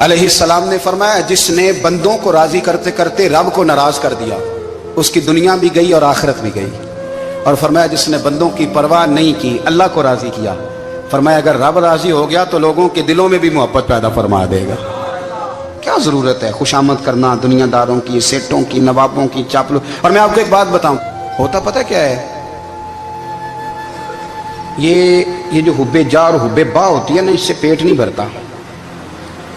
अलैहिस्सलाम ने फरमाया, जिसने बंदों को राजी करते करते रब को नाराज कर दिया, उसकी दुनिया भी गई और आखिरत भी गई। और फरमाया, जिसने बंदों की परवाह नहीं की, अल्लाह को राजी किया, फरमाया अगर रब राजी हो गया तो लोगों के दिलों में भी मोहब्बत पैदा फरमा देगा। क्या जरूरत है खुशामद करना दुनियादारों की, सेठों की, नवाबों की, चापलू। और मैं आपको एक बात बताऊं, होता पता क्या है, ये जो हुब्बे जा और हुब्बे बा होती है ना, इससे पेट नहीं भरता।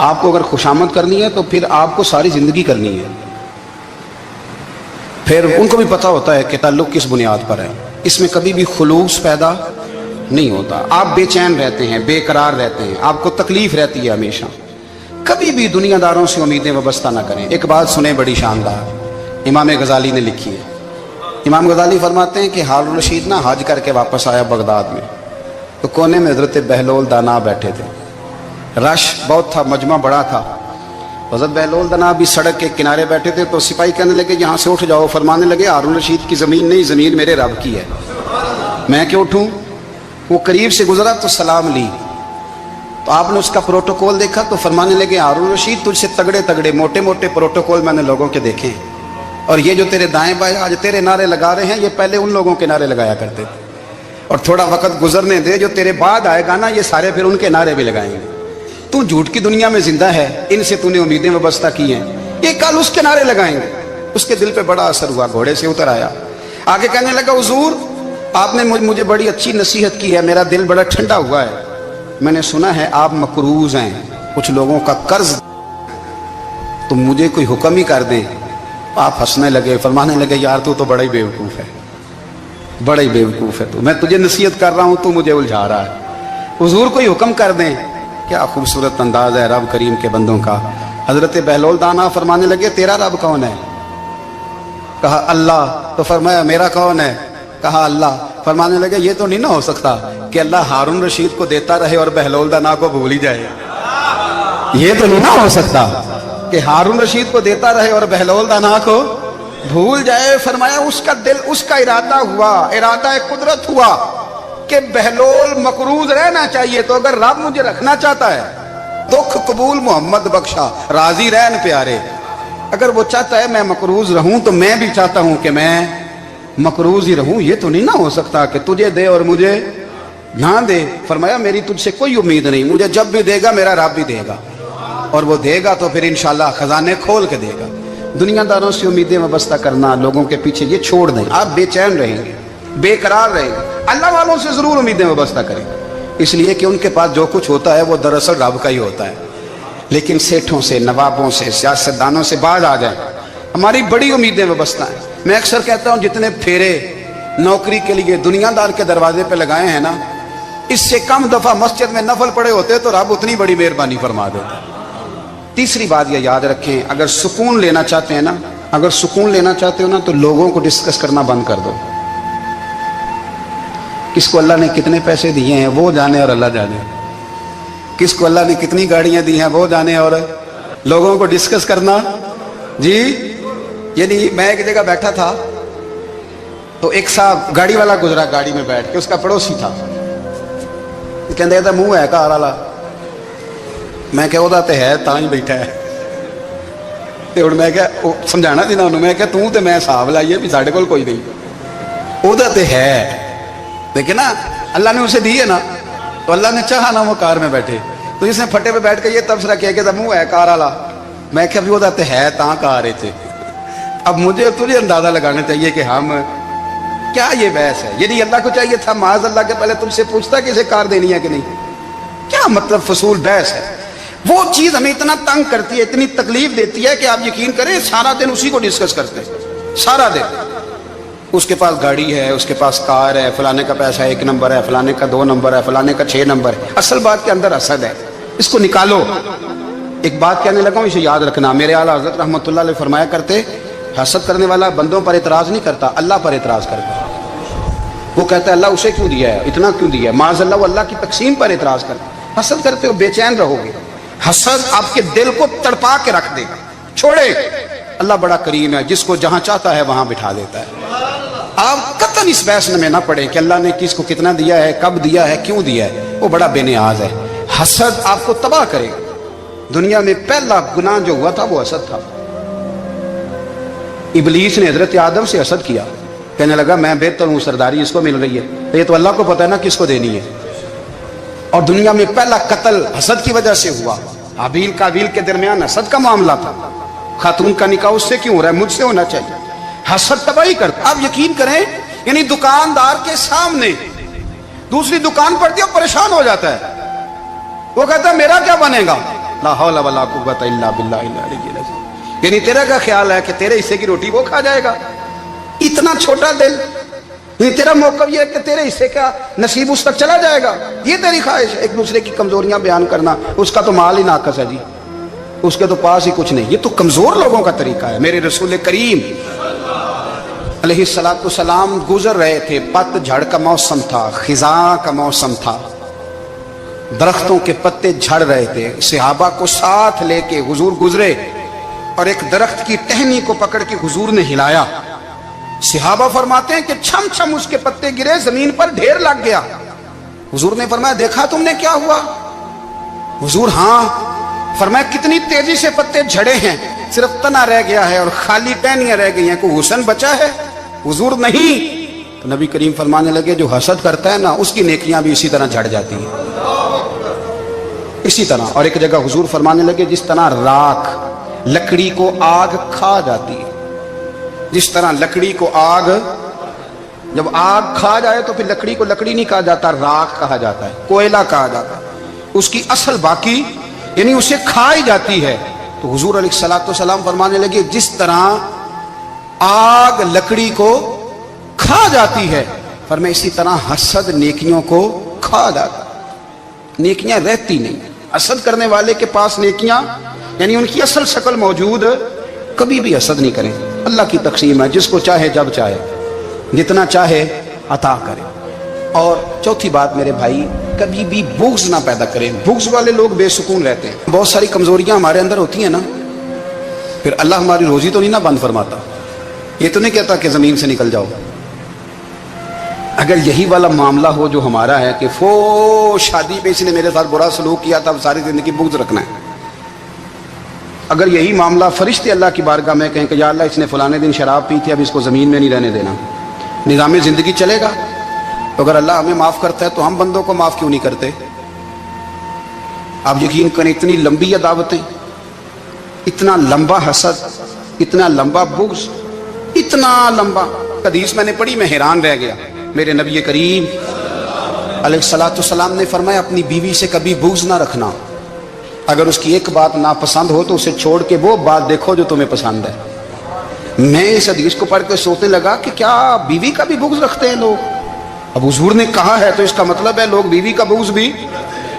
आपको अगर खुशामद करनी है तो फिर आपको सारी जिंदगी करनी है। फिर उनको भी पता होता है कि ताल्लुक किस बुनियाद पर है, इसमें कभी भी खुलूस पैदा नहीं होता। आप बेचैन रहते हैं, बेकरार रहते हैं, आपको तकलीफ रहती है हमेशा। कभी भी दुनियादारों से उम्मीदें वाबस्ता ना करें। एक बात सुने बड़ी शानदार, इमाम गजाली ने लिखी है। इमाम गजाली फरमाते हैं कि हारून रशीद ना हज करके वापस आया बगदाद में, तो कोने में हजरत बहलोल दाना बैठे थे। रश बहुत था, मजमा बड़ा था। हजरत बहलोल दाना भी सड़क के किनारे बैठे थे, तो सिपाही कहने लगे यहाँ से उठ जाओ। फरमाने लगे, हारून रशीद की ज़मीन नहीं, ज़मीन मेरे रब की है, मैं क्यों उठूँ? वो करीब से गुजरा तो सलाम ली, तो आपने उसका प्रोटोकॉल देखा तो फरमाने लगे, हारून रशीद तुझसे तगड़े तगड़े मोटे मोटे प्रोटोकॉल मैंने लोगों के देखे हैं, और ये जो तेरे दाएं बाएं आज तेरे नारे लगा रहे हैं, ये पहले उन लोगों के नारे लगाया करते थे। और थोड़ा वक्त गुजरने दे, जो तेरे बाद आएगा ना, ये सारे फिर उनके नारे भी लगाएंगे। तू झूठ की दुनिया में जिंदा है, इनसे तूने उम्मीदें वाबस्ता की हैं, ये कल उसके नारे लगाएंगे। उसके दिल पे बड़ा असर हुआ, घोड़े से उतर आया, आगे कहने लगा, हुजूर आपने मुझे बड़ी अच्छी नसीहत की है, मेरा दिल बड़ा ठंडा हुआ है। मैंने सुना है आप मकरूज हैं, कुछ लोगों का कर्ज, तो मुझे कोई हुक्म ही कर दें। आप हंसने लगे, फरमाने लगे, यार तू तो बड़ा ही बेवकूफ़ है, बड़ा ही बेवकूफ़ है तू, मैं तुझे नसीहत कर रहा हूँ, तू मुझे उलझा रहा है। हुजूर कोई हुक्म कर दें। क्या खूबसूरत अंदाज है रब करीम के बंदों का। हजरत बहलोल दाना फरमाने लगे, तेरा रब कौन है? कहा अल्लाह। तो फरमाया मेरा कौन है? कहा अल्लाह। फरमाने लगे, ये तो नहीं ना हो सकता कि अल्लाह हारून रशीद को देता रहे और बहलोल दाना को भूल ही जाए। ये तो नहीं ना हो सकता कि हारून रशीद को देता रहे और बहलोल दाना को भूल जाए। फरमाया उसका दिल, उसका इरादा हुआ, इरादा कुदरत हुआ कि बहलोल मकरूज रहना चाहिए, तो अगर रब मुझे रखना चाहता है, दुख कबूल मोहम्मद बख्शा, राजी रहन प्यारे, अगर वो चाहता है मैं मकरूज रहूं, तो मैं भी चाहता हूं कि मैं मकरूज ही रहूं। ये तो नहीं ना हो सकता कि तुझे दे और मुझे ना दे। फरमाया मेरी तुझसे कोई उम्मीद नहीं, मुझे जब भी देगा मेरा रब भी देगा, और वो देगा तो फिर इंशाल्लाह खजाने खोल के देगा। दुनियादारों से उम्मीदें वाबस्ता करना, लोगों के पीछे, ये छोड़ दें। आप बेचैन रहेंगे, बेकरार रहेंगे। अल्लाह वालों से जरूर उम्मीदें वाबस्ता करें, इसलिए कि उनके पास जो कुछ होता है वो दरअसल रब का ही होता है। लेकिन सेठों से, नवाबों से, सियासतदानों से बाज आ जाए, हमारी बड़ी उम्मीदें वाबस्ता हैं। मैं अक्सर कहता हूं, जितने फेरे नौकरी के लिए दुनियादार के दरवाजे पे लगाए हैं ना, इससे कम दफा मस्जिद में नफल पड़े होते तो रब उतनी बड़ी मेहरबानी फरमा देता। तीसरी बात यह याद रखें, अगर सुकून लेना चाहते हैं ना, अगर सुकून लेना चाहते हो ना, तो लोगों को डिस्कस करना बंद कर दो। किसको अल्लाह ने कितने पैसे दिए हैं वो जाने और अल्लाह जाने, किसको अल्लाह ने कितनी गाड़ियां दी हैं वो जाने, और लोगों को डिस्कस करना जी। यानी मैं एक जगह बैठा था, तो एक साहब गाड़ी वाला गुजरा, गाड़ी में बैठ के, उसका पड़ोसी था, कहते था मुंह है कार वाला, میں کہ ਉਹਦਾ ਤੇ ਹੈ ਤਾਂ ਹੀ ਬੈਠਾ ਹੈ। ਤੇ ਹੁਣ ਮੈਂ ਕਿਹਾ ਉਹ ਸਮਝਾਣਾ ਸੀ ਨਾ ਉਹਨੂੰ, ਮੈਂ ਕਿਹਾ ਤੂੰ ਤੇ ਮੈਂ ਹਿਸਾਬ ਲਾਈਏ ਵੀ ਸਾਡੇ ਕੋਲ ਕੋਈ ਨਹੀਂ, ਉਹਦਾ ਤੇ ਹੈ। लेकिन ना अल्लाह ने उसे दी है ना, तो अल्लाह ने चाहा ना वो कार में बैठे, तो इसने फटे पे बैठ के ये तबसरा किया कि मुंह है कार वाला। मैं क्या भी वो तो है ता कार है। अब मुझे तुझे अंदाजा लगाना चाहिए कि हम क्या ये बहस है। यदि अल्लाह को चाहिए था माज अल्लाह के पहले तुमसे पूछता कि इसे कार देनी है कि नहीं। क्या मतलब फसूल बहस है। वो चीज हमें इतना तंग करती है, इतनी तकलीफ देती है कि आप यकीन करें सारा दिन उसी को डिस्कस करते हैं, सारा दिन। उसके पास गाड़ी है, उसके पास कार है, फलाने का पैसा 1 नंबर है, फलाने का 2 नंबर है, फलाने का 6 नंबर है। असल बात के अंदर हसद है, इसको निकालो। एक बात कहने लगा हूं, इसे याद रखना। मेरे आला हज़रत रहमतुल्लाह अलैह फरमाया करते, हसद करने वाला बंदों पर एतराज नहीं करता, अल्लाह पर एतराज करता। वो कहता है अल्लाह उसे क्यों दिया है, इतना क्यों दिया है, माज़अल्लाह वो अल्लाह की तकसीम पर एतराज करता। हसद करते हो बेचैन रहोगे, हसद आपके दिल को तड़पा के रख देगा। छोड़े, अल्लाह बड़ा करीम है, जिसको जहां चाहता है वहां बिठा देता है। आप कतन इस बहस में ना पड़े कि अल्लाह ने किसको कितना दिया है, कब दिया है, क्यों दिया है, वो बड़ा बेनियाज है। हसद आपको तबाह करेगा। दुनिया में पहला गुनाह जो हुआ था वो हसद था। इबलीस ने हजरत आदम से हसद किया, कहने लगा मैं बेहतर हूं, सरदारी इसको मिल रही है, तो ये तो अल्लाह को पता है ना किसको देनी है। और दुनिया में पहला कत्ल हसद की वजह से हुआ। हाबील काबील के दरमियान हसद का मामला था। खातून का निकाह उससे क्यों हो रहा है, मुझसे होना चाहिए। हसद तबाही करता। आप यकीन करें, यानी दुकानदार के सामने दूसरी दुकान पड़ती है, परेशान हो जाता है। वो कहता है मेरा क्या बनेगा, ला हौला वला कुव्वता इल्ला बिल्लाहिल अलिय्यिल अज़ीम। यानी तेरा क्या ख्याल है कि तेरे हिस्से की रोटी वो खा जाएगा, इतना छोटा दिल। यानी तेरा मौक़िफ़ ये है कि तेरे हिस्से का नसीब उस तक चला जाएगा, ये तेरी ख्वाहिश है। एक दूसरे की कमजोरियां बयान करना, उसका तो माल ही नाकस है जी, उसके तो पास ही कुछ नहीं। ये तो कमजोर लोगों का तरीका है। मेरे रसूल करीम अलैहिस्सलातु सलाम गुजर रहे थे, पतझड़ का मौसम था, खिज़ां का मौसम था, दरख्तों के पत्ते झड़ रहे थे। सहाबा को साथ लेके हुजूर गुजरे और एक दरख्त की टहनी को पकड़ के हुजूर ने हिलाया। सहाबा फरमाते हैं कि छम छम उसके पत्ते गिरे, जमीन पर ढेर लग गया। हुजूर ने फरमाया देखा तुमने क्या हुआ। हुजूर हाँ। फरमाया कितनी तेजी से पत्ते झड़े हैं, सिर्फ तना रह गया है और खाली टहनियां रह गई हैं, कोई हुस्न बचा है। हुजूर नहीं। तो नबी करीम फरमाने लगे जो हसद करता है ना, उसकी नेकियां भी इसी तरह झड़ जाती हैं, इसी तरह। और एक जगह हुजूर फरमाने लगे जिस तरह राख लकड़ी को आग खा जाती है, जिस तरह लकड़ी को आग, जब आग खा जाए तो फिर लकड़ी को लकड़ी नहीं कहा जाता, राख कहा जाता है, कोयला कहा जाता है, उसकी असल बाकी यानी उसे खा ही जाती है। तो हुजूर अलैहिस्सलातु सलाम फरमाने लगे जिस तरह आग लकड़ी को खा जाती है, फरमाया इसी तरह हसद नेकियों को खा जाता, नेकियां रहती नहीं। हसद करने वाले के पास नेकियां यानी उनकी असल शक्ल मौजूद, कभी भी हसद नहीं करें। अल्लाह की तकसीम है, जिसको चाहे जब चाहे जितना चाहे अता करे। और चौथी बात मेरे भाई, कभी भी बुग़्ज़ ना पैदा करें। बुग़्ज़ वाले लोग बेसुकून रहते हैं। बहुत सारी कमजोरियां हमारे अंदर होती हैं ना, फिर अल्लाह हमारी रोजी तो नहीं ना बंद फरमाता। ये तो नहीं कहता कि जमीन से निकल जाओ। अगर यही वाला मामला हो जो हमारा है कि फो शादी पे इसने मेरे साथ बुरा सलूक किया था, अब सारी जिंदगी बुग़्ज़ रखना है। अगर यही मामला फरिश्ते अल्लाह की बारगाह में कहें कि या अल्लाह इसने फलाने दिन शराब पी थी, अब इसको ज़मीन में नहीं रहने देना, निज़ाम ज़िंदगी चलेगा। तो अगर अल्लाह हमें माफ़ करता है तो हम बंदों को माफ़ क्यों नहीं करते। आप यकीन करें, इतनी लंबी अदावतें, इतना लंबा हसद, इतना लंबा बुग़्ज़, इतना लंबा। हदीस मैंने पढ़ी, मैं हैरान रह गया। मेरे नबी करीम अलैहिस्सलातु सलाम ने फरमाया अपनी बीवी से कभी बुग़्ज़ ना रखना। अगर उसकी एक बात नापसंद हो तो उसे छोड़ के वो बात देखो जो तुम्हें पसंद है। मैं इस हदीस को पढ़ के सोचने लगा कि क्या बीवी का भी बुग़्ज़ रखते हैं लोग। अब हुजूर ने कहा है तो इसका मतलब है लोग बीवी का बुग़्ज़ भी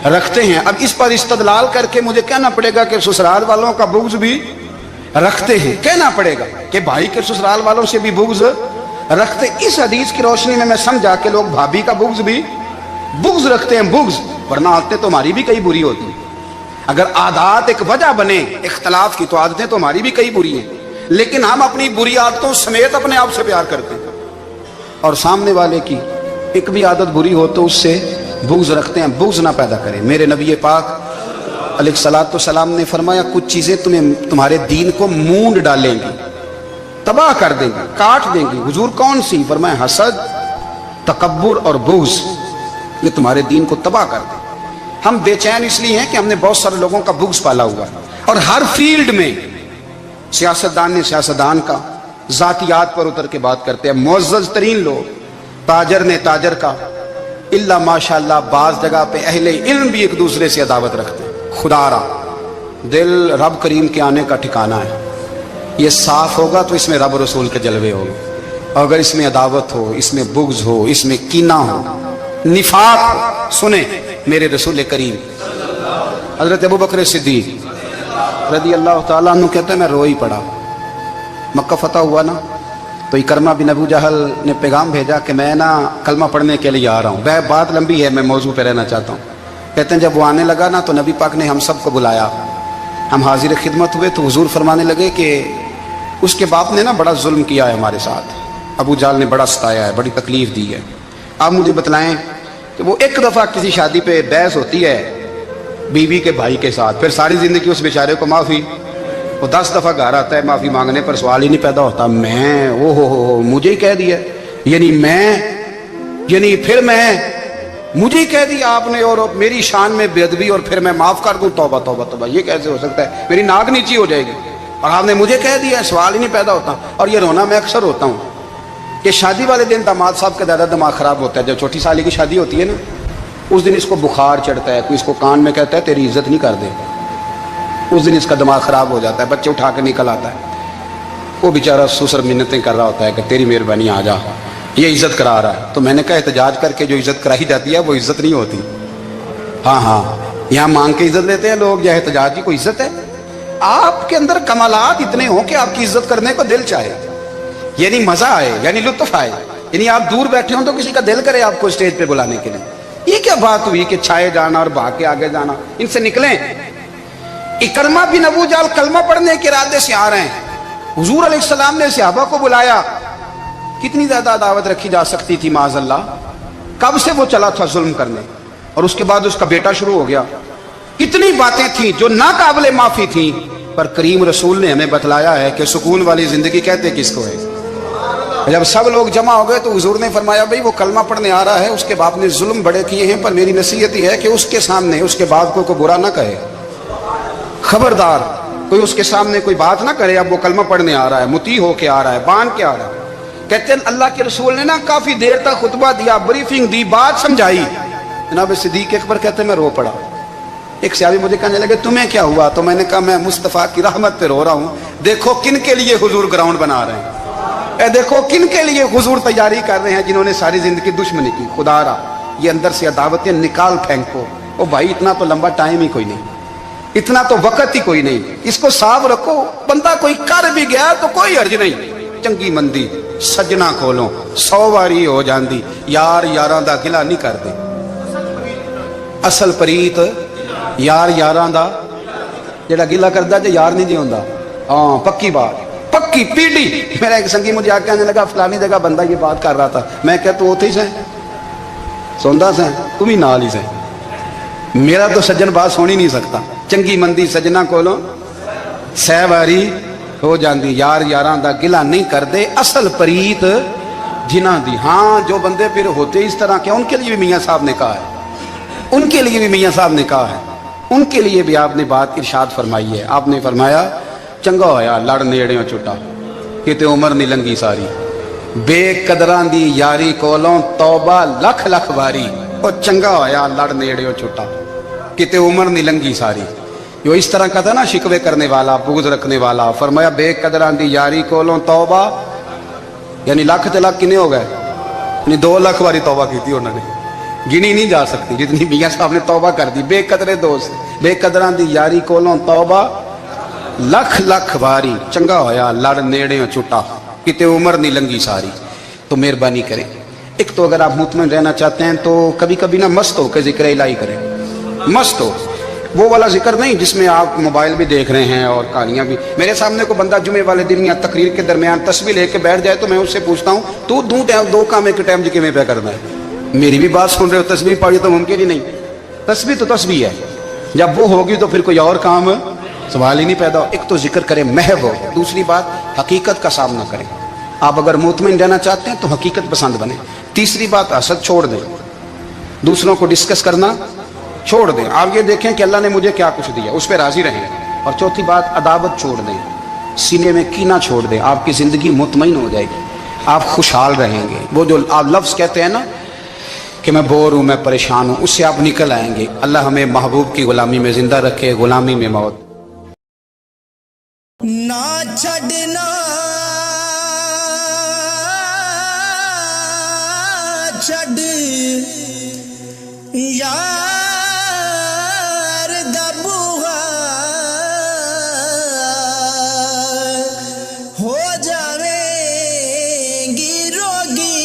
रखते हैं। अब इस पर इस्तदलाल करके मुझे कहना पड़ेगा कि ससुराल वालों का बुग़्ज़ भी रखते हैं। कहना पड़ेगा कि भाई के ससुराल वालों से भी बुग़्ज़ रखते। इस हदीस की रोशनी में मैं समझा कि लोग भाभी का बुग़्ज़ भी बुग़्ज़ रखते हैं। बुग़्ज़, वरना आदतें तो हमारी भी कई बुरी होती हैं। अगर आदत एक वजह बने इख्तलाफ की तो आदतें तो हमारी भी कई बुरी हैं, लेकिन हम अपनी बुरी आदतों समेत अपने आप से प्यार करते हैं। और सामने वाले की एक भी आदत बुरी हो तो उससे बुग़्ज़ रखते हैं। बुग़्ज़ ना पैदा करें। मेरे नबी पाक अलैहिस्सलाम ने फरमाया कुछ चीजें तुम्हारे दीन को मूंड डालेंगी, तबाह कर देंगी, काट देंगी। हुजूर कौन सी? फरमाया हसद, तकब्बुर और बुग़्ज़, ये तुम्हारे दीन को तबाह कर दें। हम बेचैन इसलिए हैं कि हमने बहुत सारे लोगों का बुग़्ज़ पाला हुआ है, और हर फील्ड में सियासतदान ने सियासतदान का, ज़ातियात पर उतर के बात करते हैं, मुअज़्ज़ज़ तरीन लोग, ताजर ने ताजर का, इल्ला माशाअल्लाह बाज़ जगह पे अहले इल्म भी एक दूसरे से अदावत रखते हैं। खुदारा दिल रब करीम के आने का ठिकाना है, ये साफ होगा तो इसमें रब रसूल के जलवे होंगे। अगर इसमें अदावत हो, इसमें बुग़्ज़ हो, इसमें कीना हो, निफाक हो, सुने मेरे रसूल करीम हज़रत अबू बकर सिद्दीक़ रज़ी अल्लाह ताला अन्हु कहते हैं मैं रो ही पड़ा। मक्का फतह हुआ ना, तो इकरमा बिन अबू जहल ने पैगाम भेजा कि मैं ना कलमा पढ़ने के लिए आ रहा हूँ। बात लंबी है, मैं मौजू पे रहना चाहता हूँ। कहते हैं जब वो आने लगा ना, तो नबी पाक ने हम सबको बुलाया, हम हाजिर खिदमत हुए। तो हुजूर फरमाने लगे कि उसके बाप ने ना बड़ा जुल्म किया है हमारे साथ, अबू जाल ने बड़ा सताया है, बड़ी तकलीफ दी है। आप मुझे बतलाएं कि वो एक दफ़ा किसी शादी पे बहस होती है बीवी के भाई के साथ, फिर सारी ज़िंदगी उस बेचारे को माफ़ी, वो 10 दफ़ा घर आता है माफ़ी मांगने पर, सवाल ही नहीं पैदा होता मैं ओ हो मुझे ही कह दिया, यानी फिर मैं मुझे ही कह दिया आपने, और मेरी शान में बेअदबी, और फिर मैं माफ़ कर दूँ? तौबा तौबा तौबा, ये कैसे हो सकता है? मेरी नाक नीची हो जाएगी, और आपने मुझे कह दिया, सवाल ही नहीं पैदा होता। और ये रोना मैं अक्सर होता हूँ कि शादी वाले दिन दामाद साहब का ज़्यादा दिमाग ख़राब होता है। जब छोटी साली की शादी होती है ना, उस दिन इसको बुखार चढ़ता है, कोई इसको कान में कहता है तेरी इज्जत नहीं कर दे, उस दिन इसका दिमाग ख़राब हो जाता है, बच्चे उठा के निकल आता है, वो बेचारा ससुर मिन्नतें कर रहा होता है कि तेरी मेहरबानी आ जा, ये इज्जत करा रहा है। तो मैंने कहा एहतजाज करके जो इज्जत कराई जाती है वो इज्जत नहीं होती। हाँ, यहाँ मांग के इज्जत लेते हैं लोग, या एहतजाज की कोई इज्जत है? आपके अंदर कमालात इतने हों कि आपकी इज्जत करने को दिल चाहे, यानी मजा आए, यानी लुत्फ आए, यानी आप दूर बैठे हो तो किसी का दिल करे आपको स्टेज पे बुलाने के लिए। ये क्या बात हुई कि छाए जाना और भाग के आगे जाना? इनसे निकलें। इकरमा बिन अबू जाल कलमा पढ़ने के इरादे से आ रहे हैं, हुजूर अलैहिस्सलाम ने सहाबा को बुलाया। कितनी ज्यादा दावत रखी जा सकती थी माज़अल्लाह? कब से वो चला था जुल्म करने, और उसके बाद उसका बेटा शुरू हो गया। कितनी बातें थी जो ना काबिल माफी थी, पर करीम रसूल ने हमें बतलाया है कि सुकून वाली जिंदगी कहते किसको है। जब सब लोग जमा हो गए तो हुजूर ने फरमाया भाई वो कलमा पढ़ने आ रहा है, उसके बाप ने जुल्म बड़े किए हैं, पर मेरी नसीहत ही है कि उसके सामने उसके बाप को कोई बुरा ना कहे, खबरदार कोई उसके सामने कोई बात ना करे। अब वो कलमा पढ़ने आ रहा है, मुती होके आ रहा है, बांध के आ रहा है। कहते हैं अल्लाह के रसूल ने ना काफी देर तक खुतबा दिया, ब्रीफिंग दी, बात समझाई। जनाब सिद्दीक अकबर कहते हैं मैं रो पड़ा। एक सहाबी मुझे कहने लगे तुम्हें क्या हुआ? तो मैंने कहा मैं मुस्तफ़ा की रहमत पे रो रहा हूँ। देखो किन के लिए हुजूर ग्राउंड बना रहे हैं, देखो किन के लिए हुजूर तैयारी कर रहे हैं, जिन्होंने सारी जिंदगी दुश्मनी की। खुदारा ये अंदर से अदावतें निकाल फेंको। ओ भाई इतना तो लंबा टाइम ही कोई नहीं, इतना तो वक्त ही कोई नहीं, इसको साफ रखो। बंदा कोई कर भी गया तो कोई अर्ज नहीं। चंगी मंदी सजना खोलो 100 वारी हो जाती, यार यारां दा गिला नहीं करते। असल प्रीत यार यारां दा जेड़ा गिला करदा जे यार नहीं जी होंदा। हाँ पक्की बात, पक्की पीढ़ी। मेरा एक संगी मुझे आके आने लगा फलानी जगह बंदा ये बात कर रहा था। मैं क्या तू उथे ही सै सुनदा सै, तुम ही नाल ही सै। मेरा तो सज्जन बात सुन ही नहीं सकता। चंगी मंदी सजना कोलों 100 वारी हो जाती, यार यारां दा गिला नहीं करते। असल प्रीत जिन्हां दी। हाँ जो बंदे फिर होते इस तरह के, उनके लिए भी मियाँ साहब ने कहा है, उनके लिए भी मियाँ साहब ने कहा है, उनके लिए भी आपने बात इरशाद फरमाई है। आपने फरमाया चंगा होया लड़ नेड़ियों छुटा, किते उम्र नहीं लंघी सारी। बेकदरां दी यारी कोलों तौबा लख लख बारी। और चंगा होया लड़ नेड़ियों छुटा, किते उम्र नहीं लंघी सारी। जो इस तरह का था ना शिकवे करने वाला, बुग़्ज़ रखने वाला। फरमाया बेकदरां दी यारी कोलों तौबा, यानी लख ते लख किन्ने हो गए, यानी 2 लाख बारी तौबा की थी उन्होंने, गिनी नहीं जा सकती जितनी मियाँ साहब ने तौबा कर दी। बेकदरे दोस्त बेकदरां दी यारी कोलों तौबा लख लख बारी। चंगा होया लड़ नेड़े छुटा, किते उम्र नहीं लंघी सारी। तो मेहरबानी करें, एक तो अगर आप मुतमईन रहना चाहते हैं तो कभी कभी ना मस्त हो के जिक्र इलाही करें। मस्त हो, वो वाला जिक्र नहीं जिसमें आप मोबाइल भी देख रहे हैं और कहानियां भी। मेरे सामने को बंदा जुमे वाले दिन या तकरीर के दरमियान तस्बीह लेके बैठ जाए तो मैं उससे पूछता हूँ तू दो काम एक टाइम जी किमें पे करना है? मेरी भी बात सुन रहे हो, तस्बीह पढ़ी तो मुमकिन ही नहीं। तस्बीह तो तस्बीह है, जब वो होगी तो फिर कोई और काम सवाल ही नहीं पैदा हो। एक तो जिक्र करें महव हो, दूसरी बात हकीकत का सामना करें। आप अगर मुतमिन रहना चाहते हैं तो हकीकत पसंद बने। तीसरी बात हसद छोड़ दें, दूसरों को डिस्कस करना छोड़ दें। आप ये देखें कि अल्लाह ने मुझे क्या कुछ दिया, उस पर राजी रहें। और चौथी बात अदावत छोड़ दें, सीने में कीना छोड़ दें। आपकी ज़िंदगी मुतमईन हो जाएगी, आप खुशहाल रहेंगे। वो जो आप लफ्ज़ कहते हैं ना कि मैं बोर हूँ, मैं परेशान हूँ, उससे आप निकल आएंगे। अल्लाह हमें महबूब की गुलामी में ज़िंदा रखे, गुलामी में मौत ना छड़ना छड़ यार दबुआ हो जावेंगी रोगी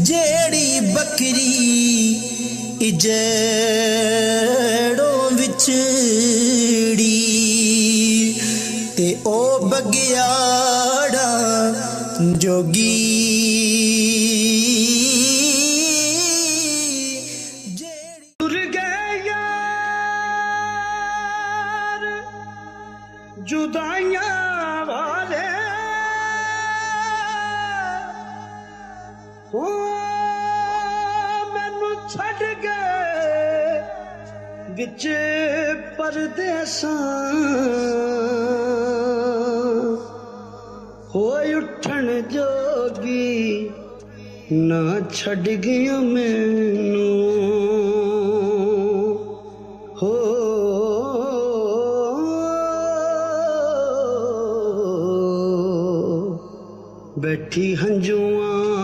जेड़ी बकरी इजड़ों विछड़ी ते ओ बगियाड़ा जोगी टुर गए यार जुदाइयां वाले ओ मैनू छड़ गए विच परदेसां होए उठन जोगी ना छड़ गया मैनू हो बैठी हंजुआं